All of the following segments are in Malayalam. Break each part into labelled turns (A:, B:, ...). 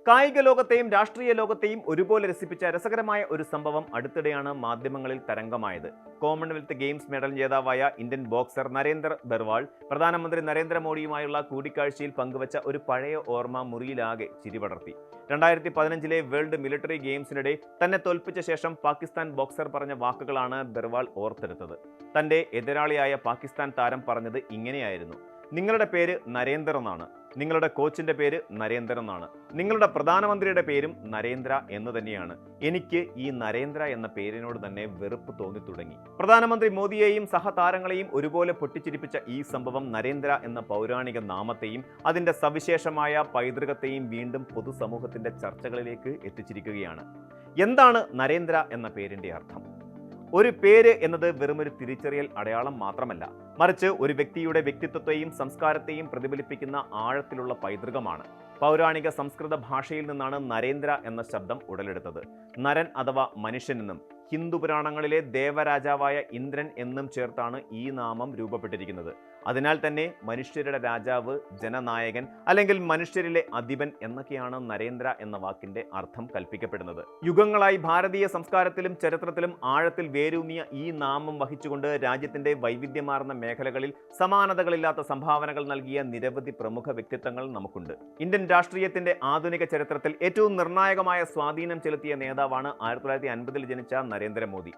A: കായിക ലോകത്തെയും രാഷ്ട്രീയ ലോകത്തെയും ഒരുപോലെ രസിപ്പിച്ച രസകരമായ ഒരു സംഭവം അടുത്തിടെയാണ് മാധ്യമങ്ങളിൽ തരംഗമായത്. കോമൺവെൽത്ത് ഗെയിംസ് മെഡൽ ജേതാവായ ഇന്ത്യൻ ബോക്സർ നരേന്ദർ ബർവാൾ പ്രധാനമന്ത്രി നരേന്ദ്രമോദിയുമായുള്ള കൂടിക്കാഴ്ചയിൽ പങ്കുവച്ച ഒരു പഴയ ഓർമ്മ മുറിയിലാകെ ചിരിപടർത്തി. 2015 വേൾഡ് മിലിറ്ററി ഗെയിംസിനിടെ തന്നെ തോൽപ്പിച്ച ശേഷം പാകിസ്ഥാൻ ബോക്സർ പറഞ്ഞ വാക്കുകളാണ് ബർവാൾ ഓർത്തെടുത്തത്. തന്റെ എതിരാളിയായ പാകിസ്ഥാൻ താരം പറഞ്ഞത് ഇങ്ങനെയായിരുന്നു: നിങ്ങളുടെ പേര് നരേന്ദർ എന്നാണ്, നിങ്ങളുടെ കോച്ചിന്റെ പേര് നരേന്ദർ എന്നാണ്, നിങ്ങളുടെ പ്രധാനമന്ത്രിയുടെ പേരും നരേന്ദ്ര എന്ന് തന്നെയാണ്. എനിക്ക് ഈ നരേന്ദ്ര എന്ന പേരിനോട് തന്നെ വെറുപ്പ് തോന്നി തുടങ്ങി. പ്രധാനമന്ത്രി മോദിയെയും സഹതാരങ്ങളെയും ഒരുപോലെ പൊട്ടിച്ചിരിപ്പിച്ച ഈ സംഭവം നരേന്ദ്ര എന്ന പൗരാണിക നാമത്തെയും അതിന്റെ സവിശേഷമായ പൈതൃകത്തെയും വീണ്ടും പൊതുസമൂഹത്തിന്റെ ചർച്ചകളിലേക്ക് എത്തിച്ചിരിക്കുകയാണ്. എന്താണ് നരേന്ദ്ര എന്ന പേരിന്റെ അർത്ഥം? ഒരു പേര് എന്നത് വെറുമൊരു തിരിച്ചറിയൽ അടയാളം മാത്രമല്ല, മറിച്ച് ഒരു വ്യക്തിയുടെ വ്യക്തിത്വത്തെയും സംസ്കാരത്തെയും പ്രതിഫലിപ്പിക്കുന്ന ആഴത്തിലുള്ള പൈതൃകമാണ്. പൗരാണിക സംസ്കൃത ഭാഷയിൽ നിന്നാണ് നരേന്ദ്ര എന്ന ശബ്ദം ഉടലെടുത്തത്. നരൻ അഥവാ മനുഷ്യൻ എന്നും ഹിന്ദു പുരാണങ്ങളിലെ ദേവരാജാവായ ഇന്ദ്രൻ എന്നും ചേർത്താണ് ഈ നാമം രൂപപ്പെട്ടിരിക്കുന്നത്. അതിനാൽ തന്നെ മനുഷ്യരുടെ രാജാവ്, ജനനായകൻ അല്ലെങ്കിൽ മനുഷ്യരിലെ അധിപൻ എന്നൊക്കെയാണ് നരേന്ദ്ര എന്ന വാക്കിന്റെ അർത്ഥം കൽപ്പിക്കപ്പെടുന്നത്. യുഗങ്ങളായി ഭാരതീയ സംസ്കാരത്തിലും ചരിത്രത്തിലും ആഴത്തിൽ വേരൂന്നിയ ഈ നാമം വഹിച്ചുകൊണ്ട് രാജ്യത്തിന്റെ വൈവിധ്യമാർന്ന മേഖലകളിൽ സമാനതകളില്ലാത്ത സംഭാവനകൾ നൽകിയ നിരവധി പ്രമുഖ വ്യക്തിത്വങ്ങൾ നമുക്കുണ്ട്. ഇന്ത്യൻ രാഷ്ട്രീയത്തിന്റെ ആധുനിക ചരിത്രത്തിൽ ഏറ്റവും നിർണായകമായ സ്വാധീനം ചെലുത്തിയ നേതാവാണ് 1950 ജനിച്ച നരേന്ദ്രമോദി.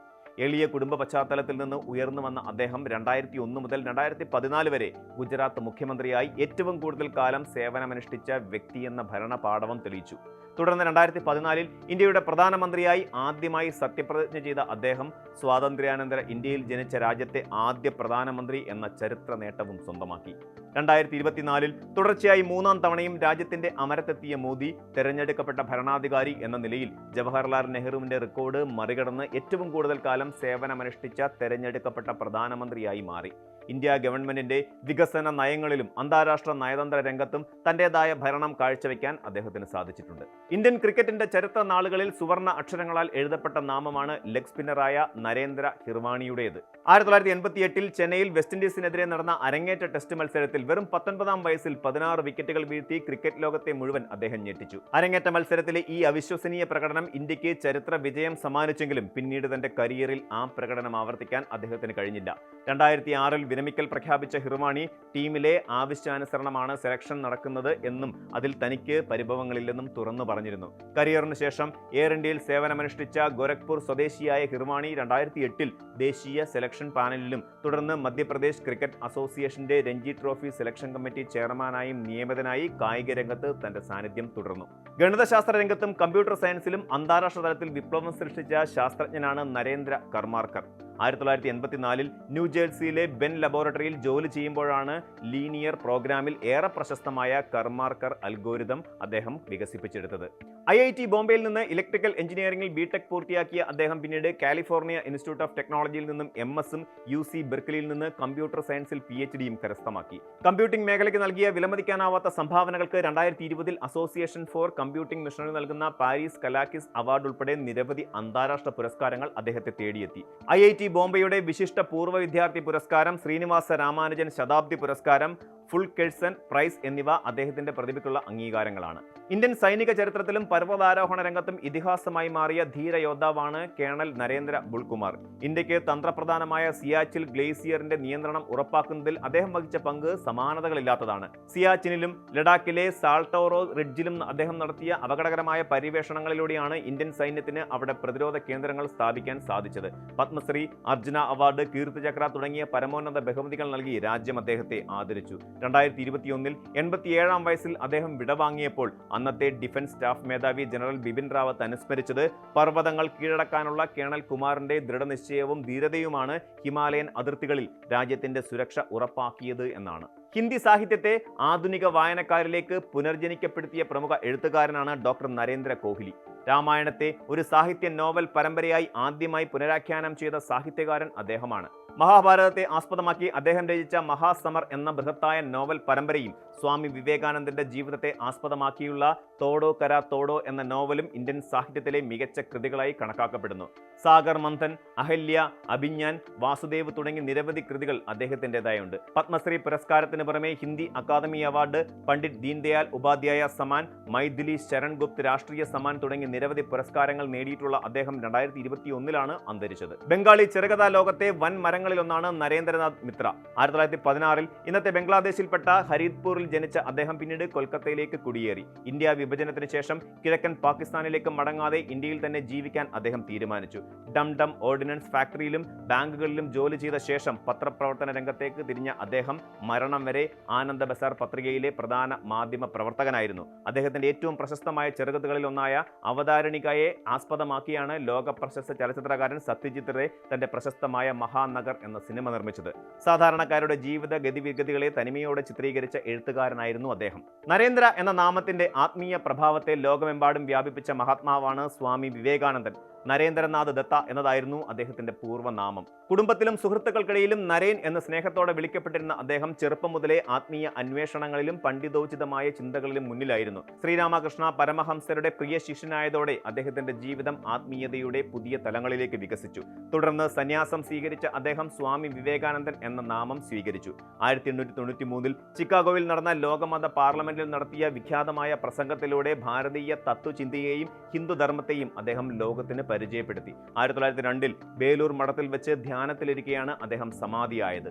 A: എളിയ കുടുംബ പശ്ചാത്തലത്തിൽ നിന്ന് ഉയർന്നു വന്ന അദ്ദേഹം 2001 മുതൽ 2014 വരെ ഗുജറാത്ത് മുഖ്യമന്ത്രിയായി ഏറ്റവും കൂടുതൽ കാലം സേവനമനുഷ്ഠിച്ച വ്യക്തിയെന്ന ഭരണ പാടവം തെളിയിച്ചു. തുടർന്ന് 2014 ഇന്ത്യയുടെ പ്രധാനമന്ത്രിയായി ആദ്യമായി സത്യപ്രതിജ്ഞ ചെയ്ത അദ്ദേഹം സ്വാതന്ത്ര്യാനന്തര ഇന്ത്യയിൽ ജനിച്ച രാജ്യത്തെ ആദ്യ പ്രധാനമന്ത്രി എന്ന ചരിത്ര നേട്ടവും സ്വന്തമാക്കി. 2024 തുടർച്ചയായി 3-ാം തവണയും രാജ്യത്തിന്റെ അമരത്തെത്തിയ മോദി തെരഞ്ഞെടുക്കപ്പെട്ട ഭരണാധികാരി എന്ന നിലയിൽ ജവഹർലാൽ നെഹ്റുവിന്റെ റെക്കോർഡ് മറികടന്ന് ഏറ്റവും കൂടുതൽ കാലം സേവനമനുഷ്ഠിച്ച തെരഞ്ഞെടുക്കപ്പെട്ട പ്രധാനമന്ത്രിയായി മാറി. ഇന്ത്യ ഗവൺമെന്റിന്റെ വികസന നയങ്ങളിലും അന്താരാഷ്ട്ര നയതന്ത്ര രംഗത്തും തന്റേതായ ഭരണം കാഴ്ചവെക്കാൻ അദ്ദേഹത്തിന് സാധിച്ചിട്ടുണ്ട്. ഇന്ത്യൻ ക്രിക്കറ്റിന്റെ ചരിത്ര നാളുകളിൽ സുവർണ അക്ഷരങ്ങളാൽ എഴുതപ്പെട്ട നാമമാണ് ലെഗ് സ്പിന്നറായ നരേന്ദ്ര ഹിർവാണിയുടേത്. 1988 ചെന്നൈയിൽ വെസ്റ്റ് ഇൻഡീസിനെതിരെ നടന്ന അരങ്ങേറ്റ ടെസ്റ്റ് മത്സരത്തിൽ വെറും 19-ാം വയസ്സിൽ 16 വിക്കറ്റുകൾ വീഴ്ത്തി ക്രിക്കറ്റ് ലോകത്തെ മുഴുവൻ അദ്ദേഹം ഞെട്ടിച്ചു. അരങ്ങേറ്റ മത്സരത്തിലെ ഈ അവിശ്വസനീയ പ്രകടനം ഇന്ത്യക്ക് ചരിത്ര വിജയം സമ്മാനിച്ചെങ്കിലും പിന്നീട് തന്റെ കരിയറിൽ ആ പ്രകടനം ആവർത്തിക്കാൻ അദ്ദേഹത്തിന് കഴിഞ്ഞില്ല. 2006 വിരമിക്കൽ പ്രഖ്യാപിച്ച ഹിർവാണി ടീമിലെ ആവശ്യാനുസരണമാണ് സെലക്ഷൻ നടക്കുന്നത് എന്നും അതിൽ തനിക്ക് പരിഭവങ്ങളില്ലെന്നും തുറന്നു പറഞ്ഞിരുന്നു. കരിയറിന് ശേഷം എയർ ഇന്ത്യയിൽ സേവനമനുഷ്ഠിച്ച ഗോരഖ്പൂർ സ്വദേശിയായ ഹിർവാണി 2008 ദേശീയ സെലക്ഷൻ പാനലിലും തുടർന്ന് മധ്യപ്രദേശ് ക്രിക്കറ്റ് അസോസിയേഷന്റെ രഞ്ജി ട്രോഫി സെലക്ഷൻ കമ്മിറ്റി ചെയർമാനായും നിയമിതനായി കായിക രംഗത്ത് തന്റെ സാന്നിധ്യം തുടർന്നു. ഗണിതശാസ്ത്ര രംഗത്തും കമ്പ്യൂട്ടർ സയൻസിലും അന്താരാഷ്ട്ര തലത്തിൽ വിപ്ലവം സൃഷ്ടിച്ച ശാസ്ത്രജ്ഞനാണ് നരേന്ദ്ര കർമാർക്കർ. 1984 ന്യൂജേഴ്സിയിലെ ബെൻ ലബോറട്ടറിയിൽ ജോലി ചെയ്യുമ്പോഴാണ് ലീനിയർ പ്രോഗ്രാമിൽ ഏറെ പ്രശസ്തമായ കർമാർക്കർ അൽഗോരിതം അദ്ദേഹം വികസിപ്പിച്ചെടുത്തത്. IIT ബോംബെയിൽ നിന്ന് ഇലക്ട്രിക്കൽ എഞ്ചിനീയറിംഗിൽ ബിടെക് പൂർത്തിയാക്കിയ അദ്ദേഹം പിന്നീട് കാലിഫോർണിയ ഇൻസ്റ്റിറ്റ്യൂട്ട് ഓഫ് ടെക്നോളജിയിൽ നിന്നും MS-ഉം UC ബെർക്ലിയിൽ നിന്ന് കമ്പ്യൂട്ടർ സയൻസിൽ PhD-യും കരസ്ഥമാക്കി. കമ്പ്യൂട്ടിംഗ് മേഖലയ്ക്ക് നൽകിയ വിലമതിക്കാനാവാത്ത സംഭാവനകൾക്ക് 2020 അസോസിയേഷൻ ഫോർ കമ്പ്യൂട്ടിംഗ് മിഷണറി നൽകുന്ന പാരീസ് കലാക്കിസ് അവാർഡ് ഉൾപ്പെടെ നിരവധി അന്താരാഷ്ട്ര പുരസ്കാരങ്ങൾ അദ്ദേഹത്തെ തേടിയെത്തി. IIT ബോംബെയുടെ വിശിഷ്ട പൂർവ്വ വിദ്യാർത്ഥി പുരസ്കാരം, ശ്രീനിവാസ രാമാനുജൻ ശതാബ്ദി പുരസ്കാരം, ഫുൾകെഴ്സൺ പ്രൈസ് എന്നിവ അദ്ദേഹത്തിന്റെ പ്രതിഭയ്ക്കുള്ള അംഗീകാരങ്ങളാണ്. ഇന്ത്യൻ സൈനിക ചരിത്രത്തിലും പർവ്വതാരോഹണ രംഗത്തും ഇതിഹാസമായി മാറിയ ധീരയോദ്ധാവാണ് കേണൽ നരേന്ദ്ര ബുൾകുമാർ. ഇന്ത്യക്ക് തന്ത്രപ്രധാനമായ സിയാച്ചിൽ ഗ്ലേസിയറിന്റെ നിയന്ത്രണം ഉറപ്പാക്കുന്നതിൽ അദ്ദേഹം വഹിച്ച പങ്ക് സമാനതകളില്ലാത്തതാണ്. സിയാച്ചിനിലും ലഡാക്കിലെ സാൾട്ടോറോ റിഡ്ജിലും അദ്ദേഹം നടത്തിയ അപകടകരമായ പര്യവേഷണങ്ങളിലൂടെയാണ് ഇന്ത്യൻ സൈന്യത്തിന് അവിടെ പ്രതിരോധ കേന്ദ്രങ്ങൾ സ്ഥാപിക്കാൻ സാധിച്ചത്. പത്മശ്രീ, അർജുന അവാർഡ്, കീർത്തിചക്ര തുടങ്ങിയ പരമോന്നത ബഹുമതികൾ നൽകി രാജ്യം അദ്ദേഹത്തെ ആദരിച്ചു. 2021 87-ാം വയസ്സിൽ അദ്ദേഹം വിടവാങ്ങിയപ്പോൾ അന്നത്തെ ഡിഫൻസ് സ്റ്റാഫ് മേധാവി ജനറൽ ബിപിൻ റാവത്ത് അനുസ്മരിച്ചത് പർവ്വതങ്ങൾ കീഴടക്കാനുള്ള കേണൽ കുമാറിന്റെ ദൃഢനിശ്ചയവും ധീരതയുമാണ് ഹിമാലയൻ അതിർത്തികളിൽ രാജ്യത്തിന്റെ സുരക്ഷ ഉറപ്പാക്കിയത് എന്നാണ്. ഹിന്ദി സാഹിത്യത്തെ ആധുനിക വായനക്കാരിലേക്ക് പുനർജനിക്കപ്പെടുത്തിയ പ്രമുഖ എഴുത്തുകാരനാണ് ഡോക്ടർ നരേന്ദ്ര കോഹ്ലി. രാമായണത്തെ ഒരു സാഹിത്യ നോവൽ പരമ്പരയായി ആദ്യമായി പുനരാഖ്യാനം ചെയ്ത സാഹിത്യകാരൻ അദ്ദേഹമാണ്. മഹാഭാരതത്തെ ആസ്പദമാക്കി അദ്ദേഹം രചിച്ച മഹാസമർ എന്ന ബൃഹത്തായ നോവൽ പരമ്പരയും സ്വാമി വിവേകാനന്ദന്റെ ജീവിതത്തെ ആസ്പദമാക്കിയുള്ള തോടോ കര തോടോ എന്ന നോവലും ഇന്ത്യൻ സാഹിത്യത്തിലെ മികച്ച കൃതികളായി കണക്കാക്കപ്പെടുന്നു. സാഗർ മന്ഥൻ, അഹല്യ, അഭിജ്ഞാൻ, വാസുദേവ് തുടങ്ങി നിരവധി കൃതികൾ അദ്ദേഹത്തിൻ്റെതായുണ്ട്. പത്മശ്രീ പുരസ്കാരത്തിന് പുറമെ ഹിന്ദി അക്കാദമി അവാർഡ്, പണ്ഡിറ്റ് ദീൻദയാൽ ഉപാധ്യായ സമ്മാൻ, മൈഥിലി ശരൺ ഗുപ്ത് രാഷ്ട്രീയ സമ്മാൻ തുടങ്ങി നിരവധി പുരസ്കാരങ്ങൾ നേടിയിട്ടുള്ള അദ്ദേഹം 2021 അന്തരിച്ചത്. ബംഗാളി ചെറുകഥാ ലോകത്തെ വൻ മരങ്ങളിലൊന്നാണ് നരേന്ദ്രനാഥ് മിത്ര. 1916 ഇന്നത്തെ ബംഗ്ലാദേശിൽപ്പെട്ട ഹരീദ്പൂരിൽ ജനിച്ച അദ്ദേഹം പിന്നീട് കൊൽക്കത്തയിലേക്ക് കുടിയേറി. ഇന്ത്യ വിഭജനത്തിന് ശേഷം കിഴക്കൻ പാകിസ്ഥാനിലേക്ക് മടങ്ങാതെ ഇന്ത്യയിൽ തന്നെ ജീവിക്കാൻ അദ്ദേഹം തീരുമാനിച്ചു. ഡം ഓർഡിനൻസ് ഫാക്ടറിയിലും ബാങ്കുകളിലും ജോലി ചെയ്ത ശേഷം പത്രപ്രവർത്തന രംഗത്തേക്ക് തിരിഞ്ഞ അദ്ദേഹം മരണം വരെ ആനന്ദ ബസാർ പത്രികയിലെ പ്രധാന മാധ്യമ പ്രവർത്തകനായിരുന്നു. അദ്ദേഹത്തിന്റെ ഏറ്റവും പ്രശസ്തമായ ചെറുകഥകളിൽ ഒന്നായ അവതാരണികയെ ആസ്പദമാക്കിയാണ് ലോക പ്രശസ്ത ചലച്ചിത്രകാരൻ സത്യജിത് റേ തന്റെ പ്രശസ്തമായ മഹാനഗർ എന്ന സിനിമ നിർമ്മിച്ചത്. സാധാരണക്കാരുടെ ജീവിത ഗതിവിഗതികളെ തനിമയോടെ ചിത്രീകരിച്ച എഴുത്തുകാരനായിരുന്നു അദ്ദേഹം. നരേന്ദ്ര എന്ന നാമത്തിന്റെ ആത്മീയ പ്രഭാവത്തെ ലോകമെമ്പാടും വ്യാപിപ്പിച്ച മഹാത്മാവാണ് സ്വാമി വിവേകാനന്ദൻ. നരേന്ദ്രനാഥ് ദത്ത എന്നതായിരുന്നു അദ്ദേഹത്തിന്റെ പൂർവ്വനാമം. കുടുംബത്തിലും സുഹൃത്തുക്കൾക്കിടയിലും നരേൻ എന്ന സ്നേഹത്തോടെ വിളിക്കപ്പെട്ടിരുന്ന അദ്ദേഹം ചെറുപ്പം മുതലേ ആത്മീയ അന്വേഷണങ്ങളിലും പണ്ഡിതോചിതമായ ചിന്തകളിലും മുന്നിലായിരുന്നു. ശ്രീരാമകൃഷ്ണ പരമഹംസരുടെ പ്രിയ ശിഷ്യനായതോടെ അദ്ദേഹത്തിന്റെ ജീവിതം ആത്മീയതയുടെ പുതിയ തലങ്ങളിലേക്ക് വികസിച്ചു. തുടർന്ന് സന്യാസം സ്വീകരിച്ച അദ്ദേഹം സ്വാമി വിവേകാനന്ദൻ എന്ന നാമം സ്വീകരിച്ചു. 1893 ചിക്കാഗോയിൽ നടന്ന ലോകമത പാർലമെന്റിൽ നടത്തിയ വിഖ്യാതമായ പ്രസംഗത്തിലൂടെ ഭാരതീയ തത്വചിന്തയെയും ഹിന്ദുധർമ്മത്തെയും അദ്ദേഹം ലോകത്തിന് പരിചയപ്പെടുത്തി. 1902 ബേലൂർ മഠത്തിൽ വെച്ച് ധ്യാനത്തിലിരിക്കെയാണ് അദ്ദേഹം സമാധിയായത്.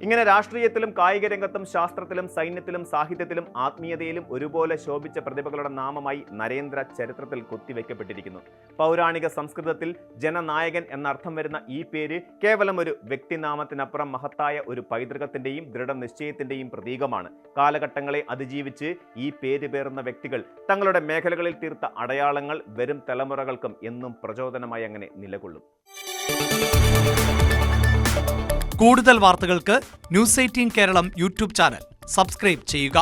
A: ഇങ്ങനെ രാഷ്ട്രീയത്തിലും കായിക രംഗത്തും ശാസ്ത്രത്തിലും സൈന്യത്തിലും സാഹിത്യത്തിലും ആത്മീയതയിലും ഒരുപോലെ ശോഭിച്ച പ്രതിഭകളുടെ നാമമായി നരേന്ദ്ര ചരിത്രത്തിൽ കൊത്തിവെക്കപ്പെട്ടിരിക്കുന്നു. പൗരാണിക സംസ്കൃതത്തിൽ ജനനായകൻ എന്നർത്ഥം വരുന്ന ഈ പേര് കേവലം ഒരു വ്യക്തിനാമത്തിനപ്പുറം മഹത്തായ ഒരു പൈതൃകത്തിന്റെയും ദൃഢനിശ്ചയത്തിന്റെയും പ്രതീകമാണ്. കാലഘട്ടങ്ങളെ അതിജീവിച്ച് ഈ പേര് പേറുന്ന വ്യക്തികൾ തങ്ങളുടെ മേഖലകളിൽ തീർത്ത അടയാളങ്ങൾ വരും തലമുറകൾക്കും എന്നും പ്രചോദനമായി അങ്ങനെ നിലകൊള്ളും.
B: കൂടുതൽ വാർത്തകൾക്ക് news 18 Keralam YouTube channel subscribe ചെയ്യുക.